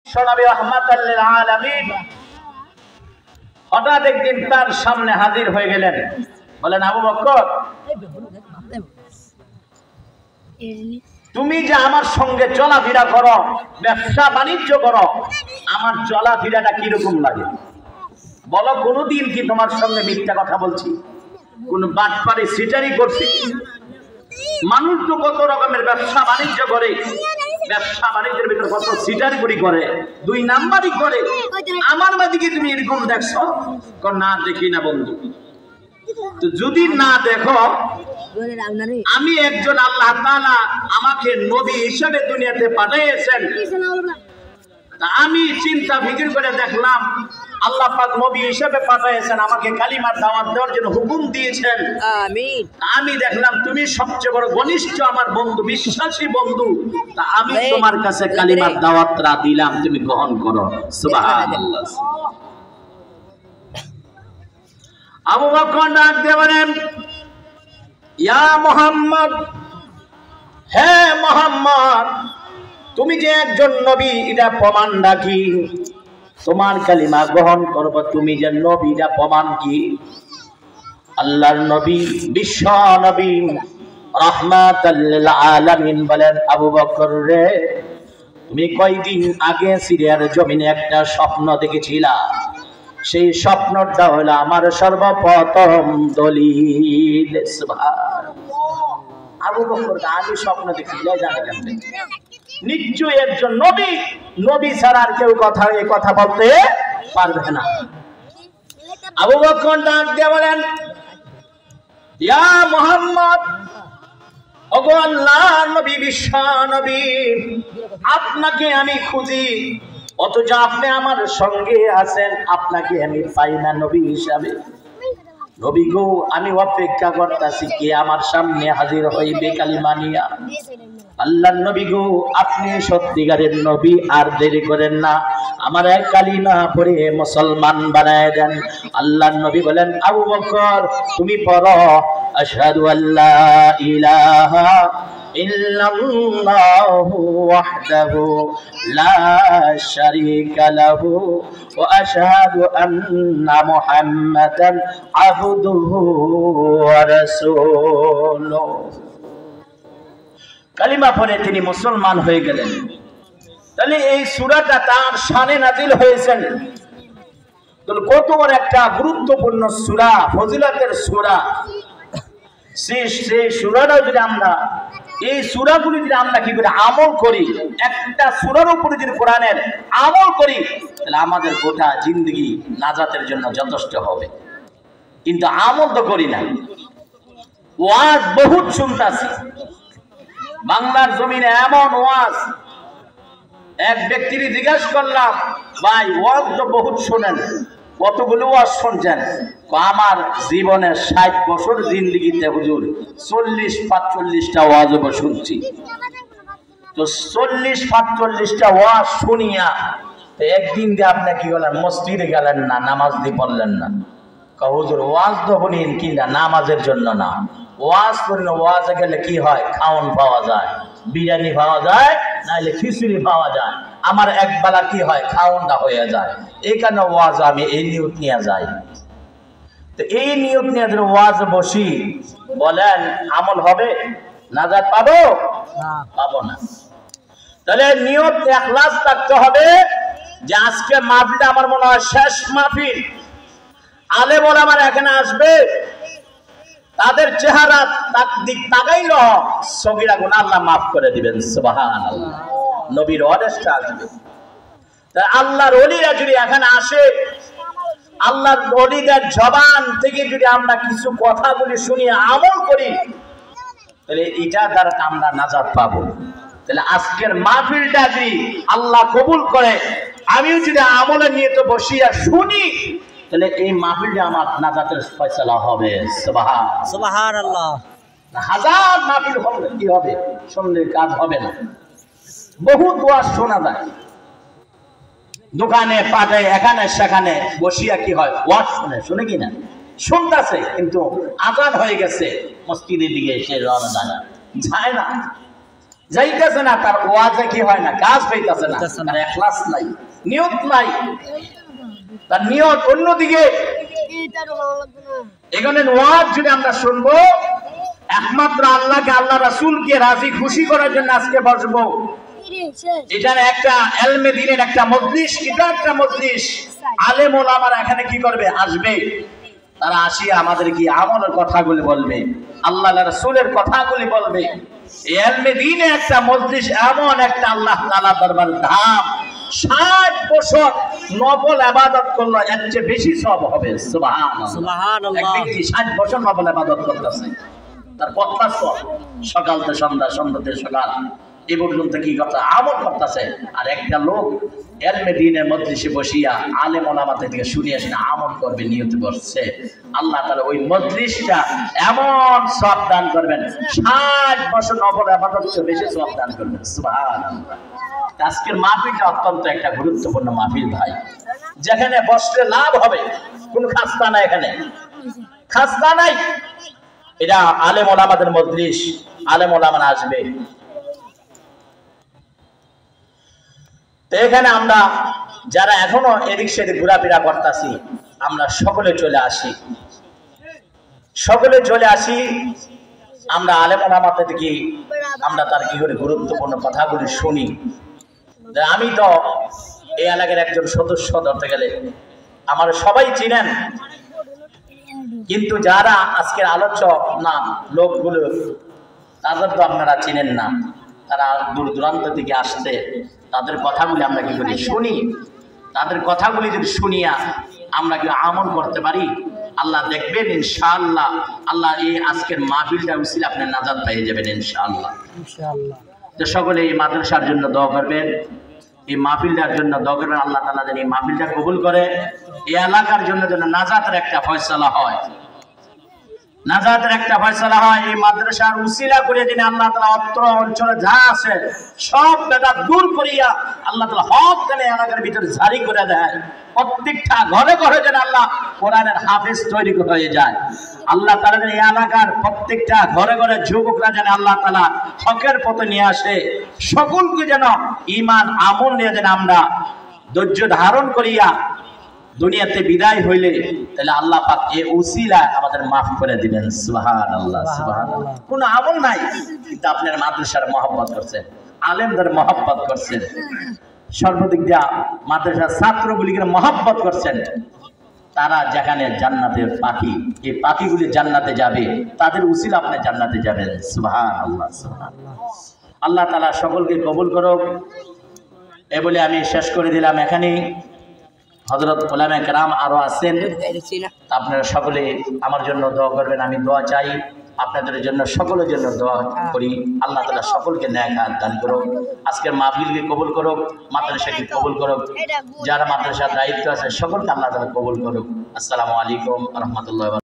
বিশ্বনবী রাহমাতাল লিল আলামিন হঠাৎ একদিন তার সামনে হাজির হয়ে গেলেন। বলেন, আবু বকর, তুমি যে আমার সঙ্গে চলাফেরা করো, ব্যবসা বাণিজ্য করো, আমার চলাফেরাটা কিরকম লাগে বলো? কোনদিন কি তোমার সঙ্গে মিথ্যা কথা বলছি? কোন বাটপারি সিটারি করছি? মানুষ তো কত রকমের ব্যবসা বাণিজ্য করে, ব্যবসা বাণিজ্যের ভিতর কত সিটারি করে, দুই নাম্বারই করে। আমার মাদিকে তুমি এরকম দেখছো? না, দেখি না বন্ধু। তো যদি না দেখো, আমি একজন আল্লাহ তাআলা আমাকে নবী হিসেবে দুনিয়াতে পাঠিয়েছেন। আমি চিন্তা ফিকির করে দেখলাম আল্লাহ পাক নবী হিসেবে পাঠিয়েছেন, আমাকে কালিমার দাওয়াত দেওয়ার জন্য হুকুম দিয়েছেন। আমিন। আমি দেখলাম তুমি সবচেয়ে বড় ঘনিষ্ঠ আমার বন্ধু, বিশ্বাসী বন্ধু, তা আমি তোমার কাছে কালিমার দাওয়াতটা দিলাম, তুমি গ্রহণ করো। সুবহানাল্লাহ। আবু বকর ডাক দিয়ে বলেন, ইয়া মুহাম্মদ, হে মুহাম্মদ, তুমি যে একজন নবী এটা প্রমাণ রাখি, তোমার কালিমা গ্রহণ করব, তুমি যে নবী এটা প্রমাণ কি? আল্লাহর নবী, বিশ্ব নবী রাহমাতাল লিল আলামিন বলেন, আবু বকর রে, তুমি কয়দিন আগে সিরিয়ার জমিনে একটা স্বপ্ন দেখেছিলা, সেই স্বপ্নটা হলো আমার সর্বপ্রথম দলিল। সুবহানাল্লাহ। আবু বকর, আমি স্বপ্ন দেখি জানা কেমনে? নিশ্চয়ই একজন নবী, নবী ছাড়া আর কেউ কথা বলতে পারবে না। আবু বকর ডাক দিয়ে বলেন, ইয়া মুহাম্মদ, ওগো আল্লাহর নবী, বিশ্ব নবী, আপনাকে আমি খুঁজি, অথচ আপনি আমার সঙ্গে আছেন, আপনাকে আমি পাই না নবী হিসাবে। নবী গো, আমি অপেক্ষা করতেছি কে আমার সামনে হাজির হইবে কালিমা নিয়া। আল্লাহর নবী গো, আপনি সত্যিকারের নবী, আর দেরি করেন না, আমার এক কালিমা পড়ে মুসলমান বানায় দেন। আল্লাহর নবী বলেন, আবু বকর, তুমি পড়ো, আশহাদু আল্লা ইলাহা ইল্লাল্লাহু ওয়াহদাহু লা শারীকা লাহু ওয়া আশহাদু আন্না মুহাম্মাদান আবদুহু ওয়া রাসূলুহু। কালিমা পড়ে তিনি মুসলমান হয়ে গেলেন। তাহলে এই সূরাটা তার শানে নাজিল হয়েছেন। কত বড় একটা গুরুত্বপূর্ণ সূরা, ফজিলতের সূরা। সেই সূরাটা যদি আমরা, এই সূরাগুলি যদি আমরা কি করে আমল করি, একটা সূরার উপরে যদি কোরআনের আমল করি, তাহলে আমাদের গোটা জিন্দগি নাজাতের জন্য যথেষ্ট হবে। কিন্তু আমল তো করি না। ওয়াজ বহুত শুনতাছি বাংলার জমিনে, এমন ওয়াজ, এক ব্যক্তির জিজ্ঞাসা করলাম, ভাই ওয়াজ তো বহুত শোনেন, কতগুলো ওয়াজ শুনছেন? আমার জীবনের 60 বছর জিন্দেগিতে হুজুর 40-45টা ওয়াজ শুনছি। তো 40-45টা ওয়াজ শুনিয়া একদিন দিয়ে আপনি কি বলেন, মসজিদে গেলেন না, নামাজ দিয়ে পড়লেন না? হুজুর ওয়াজ তো শুনিন, কিন্তু নামাজের জন্য না। ওয়াজ করেন, ওয়াজে গেলে কি হয়? খাওন পাওয়া যায়, বিরিয়ানি পাওয়া যায়, নাহলে খিচুড়ি পাওয়া যায়। আমার একবেলা কি হয়? খাওনটা হয়ে যায়। এই কারণে ওয়াজ আমি এই নিয়ত নিয়ে যাই। তো এই নিয়ত নিয়ে যদি ওয়াজ বসি, বলেন আমল হবে? নাজাত পাবো? পাবো না। তাহলে নিয়ত ইখলাস থাকতে হবে যে আজকে মাহফিলটা আমার মনে হয় শেষ মাহফিল। আলেম ওলামা এখানে আসবে, তাদের চেহারা দিক তাকাইল, সগীরা গুনাহ আল্লাহ মাফ করে দিবেন। সুবহানাল্লাহ। নবীর ওয়াদেশটা আসবে। তাই আল্লাহর ওলিরা যদি এখানে আসে, আল্লাহর ওলিদের জবান থেকে যদি আমরা কিছু কথা বলি, শুনি, আমল করি, তাহলে এটা দ্বারা আমরা নাজাত পাবো। তাহলে আজকের মাহফিলটা যদি আল্লাহ কবুল করে, আমিও যদি আমলে নিয়ে তো বসিয়া শুনি, তাহলে এই মাহফিলটা আমার নাজাতের ফয়সালা হবে। সুবহানাল্লাহ। হাজার মাহফিল হবে, কি হবে? শুনলে কাজ হবে না। বহুত ওয়াজ শোনা যায়, দোকানে পাটে এখানে সেখানে বসিয়া কি হয়? ওয়াজ শুনে কি না? শুনতেছে, কিন্তু আজান হয়ে গেছে, মসজিদের দিকে এসে রওনা যায় না। যাইতেছে না, তার ওয়াজে কি হয় না, কাজ পাইতেছে না, তার ইখলাস নাই, নিয়ত নাই, তার নিয়ত অন্যদিকে। এখানে ওয়াজ যদি আমরা শুনবো একমাত্র আল্লাহকে, আল্লাহ রাসূলকে রাজি খুশি করার জন্য আজকে বসবো, এটা একটা ইলমে দ্বীনের একটা মজলিস, এটা একটা মজলিস। আলেম ওলামারা এখানে কি করবে, আসবে, তারা আসিয়া আমাদের কি আমলের কথাগুলি বলবে, আল্লাহ রাসূলের কথাগুলি বলবে। ইলমে দ্বীনে একটা মজলিস এমন একটা আল্লাহ তাআলা দরবার ধাম, 60 বছর নফল ইবাদত করলে এর চেয়ে বেশি সওয়াব হবে। সুবহানাল্লাহ, সুবহানাল্লাহ। এক ব্যক্তি 60 বছর নফল ইবাদত করতেছে, তার কত সওয়াব, সকাল থেকে সন্ধ্যা, সন্ধ্যা থেকে সকাল, এই পর্যন্ত কি কথা আমল করতেছে। আর একটা লোক ইলমে দ্বীনের মজলিসে বসিয়া আলেম ওলামা থেকে শুনে আসে আমল করবে, নিয়ত করছে, আল্লাহ তাআলা ওই মজলিসটা এমন সওয়াব দান করবেন, 60 বছর নফল ইবাদত চেয়ে বেশি সওয়াব দান করবেন। সুবহানাল্লাহ। আজকের মাহফিলটা অত্যন্ত একটা গুরুত্বপূর্ণ মাহফিল ভাই, যেখানে বসলে লাভ হবে, কোন খাস্তা নাই, এখানে খাস্তা নাই, এটা আলেম ওলামাদের মজলিস, আলেম ওলামারা আসবে। তো এখানে আমরা যারা এখনো এদিক সেদিক ঘোরাফেরা করতেছি, আমরা সকলে চলে আসি, সকলে চলে আসি, আমরা আলেম ওলামা থেকে আমরা তার কি করে গুরুত্বপূর্ণ কথাগুলি শুনি। আমি তো এই এলাকার একজন সদস্য, ধরতে গেলে আমার সবাই চিনেন, কিন্তু যারা আজকের আলোচক না লোকগুলো, তাদের তো আপনারা চিনেন না, তারা দূর দূরান্ত থেকে আসতে, তাদের কথাগুলি আমরা কি করি, শুনি। তাদের কথাগুলি যদি শুনিয়া আমরা কি আমল করতে পারি, আল্লাহ দেখবেন ইনশাআল্লাহ। আল্লাহ এই আজকের মাহফিলটা উসিলা আপনি নাজাত পেয়ে যাবেন ইনশাআল্লাহ। তো সকলে এই মাদ্রাসার জন্য দোয়া করবেন, এই মাহফিলটার জন্য দোয়া করবেন, আল্লাহ তাআলা যেন এই মাহফিলটা কবুল করে, এই এলাকার জন্য যেন নাজাতের একটা ফয়সালা হয়, নাজাতের একটা ফয়সালা হয়। এই মাদ্রাসার উসিলা করে দিন আল্লাহ তাআলা অত্র অঞ্চলে যা আছে সব বেদাত দূর করিয়া আল্লাহ তাআলা হক যেন এলাকার ভিতরে জারি করে দেয়। প্রত্যেকটা ঘরে ঘরে যেন আল্লাহ কোরআনের হাফেজ তৈরি হয়ে যায়। আল্লাহ তাআলা যেন এই এলাকার প্রত্যেকটা ঘরে ঘরে যুবকরা যেন আল্লাহ তাআলা হকের পথে নিয়ে আসে, সকলকে যেন ঈমান আমল নিয়ে যেন আমরা ধৈর্য ধারণ করিয়া দুনিয়াতে বিদায় হইলে তাহলে আল্লাহ পাক এই উসিলা আমাদের মাফ করে দিবেন। সুবহানাল্লাহ, সুবহানাল্লাহ। কোনো আমল নাই, কিন্তু আপনার মাদ্রাসার মহব্বত করছেন, আলেমদের মহব্বত করছেন, সর্বদিক দিয়া মাদ্রাসার ছাত্রগুলিকে মহব্বত করছেন। তারা যেখানে জান্নাতের পাখি, এই পাখিগুলি জান্নাতে যাবে, তাদের উসিলা আপনি জান্নাতে যাবেন। সুবহানাল্লাহ, সুবহানাল্লাহ। আল্লাহ তাআলা সকলকে কবুল করুক। এ বলে আমি শেষ করে দিলাম এখানে। হযরত উলামায়ে কেরাম আরো আছেন, আপনারা সকলে আমার জন্য দোয়া করবেন, আমি দোয়া চাই আপনাদের জন্য, সকলের জন্য দোয়া করি। আল্লাহ তাআলা সকলকে নেক হায়াত দান করুক, আজকের মাহফিলকে কবুল করুক, মাদ্রাসাকে কবুল করুক, যারা মাদ্রাসার দায়িত্ব আছে সকলকে আল্লাহ তাআলা কবুল করুক। আসসালামু আলাইকুম ওয়া রাহমাতুল্লাহি।